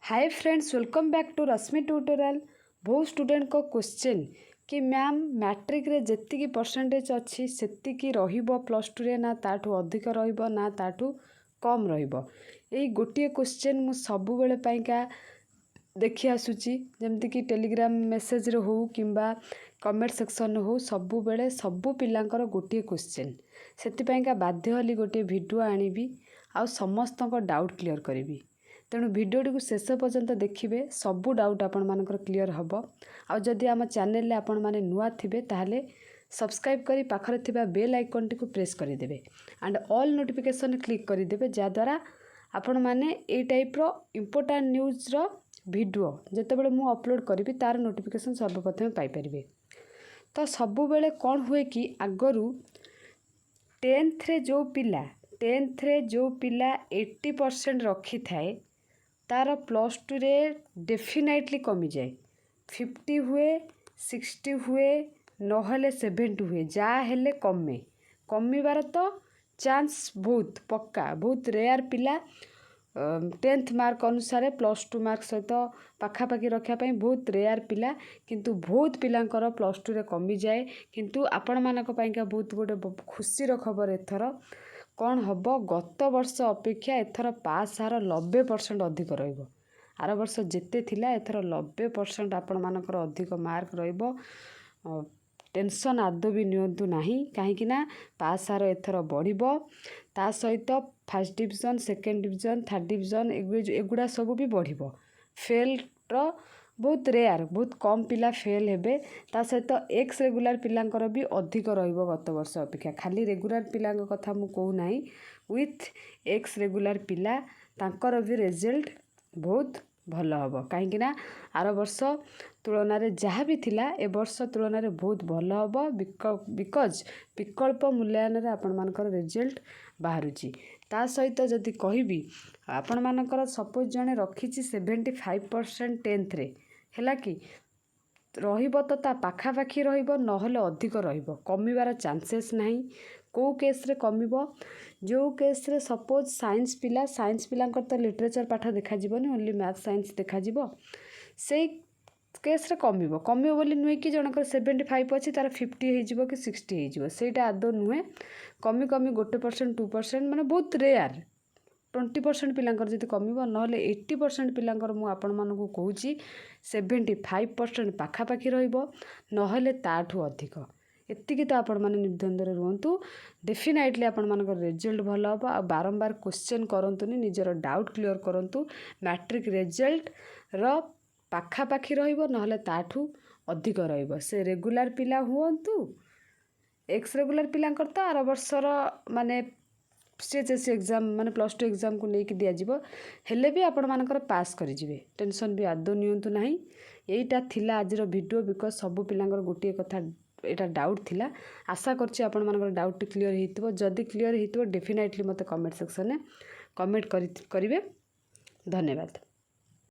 Hi friends, welcome back to Rashmi tutorial. बहुत student को question कि मैम मैट्रिक रे जेतिकी परसेंटेज अच्छी सेतिकी रहिबो प्लस टू रे ना ताठू अधिक रहिबो ना ताठू कम रहिबो। एई गोटिए क्वेश्चन मु सबु बेले पाइका देखि आसुची, जेमति कि टेलीग्राम मेसेज रे हो किंबा कमेंट सेक्शन हो सबु बेले सबु पिलांकर गोटिए क्वेश्चन। सेति पाइका बाध्य हली गोटिए वीडियो आनिबी आ समस्त डाउट क्लियर करिबी। तेणु भिडियोटी को शेष पर्यंत देखिए, सबू डाउट आपण मानकर क्लियर हम। आ जदि आम चैनल आपण माने नुआ थिबे ताहले सब्सक्राइब करी पाखरे थिबा बेल आइकन टी को प्रेस करिदेबे एंड ऑल नोटिफिकेशन क्लिक करिदेबे, जद्वारा आपण माने ए टाइप रो इम्पोर्टेंट न्यूज रो वीडियो जेतेबेले मु अपलोड करी तार नोटिफिकेशन सर्वप्रथम पाई परिबे। तो सबु बेले कौन हुए कि आगरू टेन्थ रे जो पिला 80% रखी थाए तार प्लस टू रे डेफिनेटली कमी जाए। 50 हुए, 60 हुए, नहले 70 हुए, जहाँ हेले कमे कमिबार तो चांस बहुत पक्का। बहुत रेयर पिला 10th मार्क अनुसार प्लस टू मार्क सहित पाखापाखि रखापी बहुत रेयर पिला, किंतु बहुत पिलांकर प्लस टू रे कमी जाए। किंतु आपण मानक पाइका बहुत गोटे खुशी खबर एथर कौन हम, गत वर्ष अपेक्षा एथर पास हार 90% अधिक रहिबो। आर वर्ष जेते थिला एथर 90% आपण मानकर अधिक मार्क रहिबो। टेंशन आदौ भी नियंतु नाही, कहीं पास हार एथर बढ़िबो। ता सहित first division, second division, third division एगुड़ा सब भी बढ़िबो। फेल रो बहुत रेयर, बहुत कम पिला फेल हेबे। ता सहित एक्स रेगुलर पिलांकर भी अधिक रहिबो गत वर्ष अपेक्षा। खाली रेगुलर पिलांक कथा मु कहू नाही, विथ एक्स रेगुलर पिला तांकर भी रिजल्ट बहुत भल हम। कहीं आर वर्ष तुलन में जहाँ भी थिला ए वर्ष तुलन में बहुत भल हम, बिकज विकल्प मूल्यांकन रे आपण मानकर रिजल्ट बाहरुची। ता सहित जदि कहबी आपण मानकर सपोज जने रखिछि 75% 10th रे हैला कि रहिबो, तो ता पाखापाखि रहिबो, नहले अधिक रहिबो, कमिबार चांसेस नहीं। को केस रे कमिबो, जो केस रे सपोज साइंस पिलांकर तो लिटरेचर पाठ देखा जीवनी, ओनली मैथ साइंस देखा जीवो, से केस रे कमिबो बोली नुहे कि जनकर 75 अच्छी तार 50 हो कि 60 हो, सेटा आदौ नुहे। कमी 1% 2% माने बहुत रेयर। 20% पिलांकर जदि कमिबो, नहले 80% पिलांकर मु आपण मानकु कहूची 75% पाखापाखि रहिबो, नहले ताठू अधिक। एतिकी तो आपण माने निर्द्वंद्व रुहतु, डेफिनेटली आपण मानकर रिजल्ट भल हम। आ बारंबार क्वेश्चन करंतुनी, निजर डाउट क्लियर करंतु। मैट्रिक रिजल्ट रो पाखापाखि रहिबो, नहले ताठू अधिक रहिबो। से रेगुलर पिला हुअंतु, एक्स रेगुलर पिलांकर तो आर वर्षर माने CHSE एग्जाम माने प्लस टू एग्जाम को लेकिन दिज्व, हेले भी आपण मानकर पास करिजिवे। टेंशन भी आदौ नियंतु नाही। एटा थिला आजिर वीडियो, बिकज सबु पिलांकर गोटिए कथा एटा डाउट थिला। आशा करछि आपण मानकर डाउट क्लियर हेतिबो। जदि क्लियर हेतिबो डेफिनेटली मते कमेंट सेक्शन में कमेंट करिवे। धन्यवाद।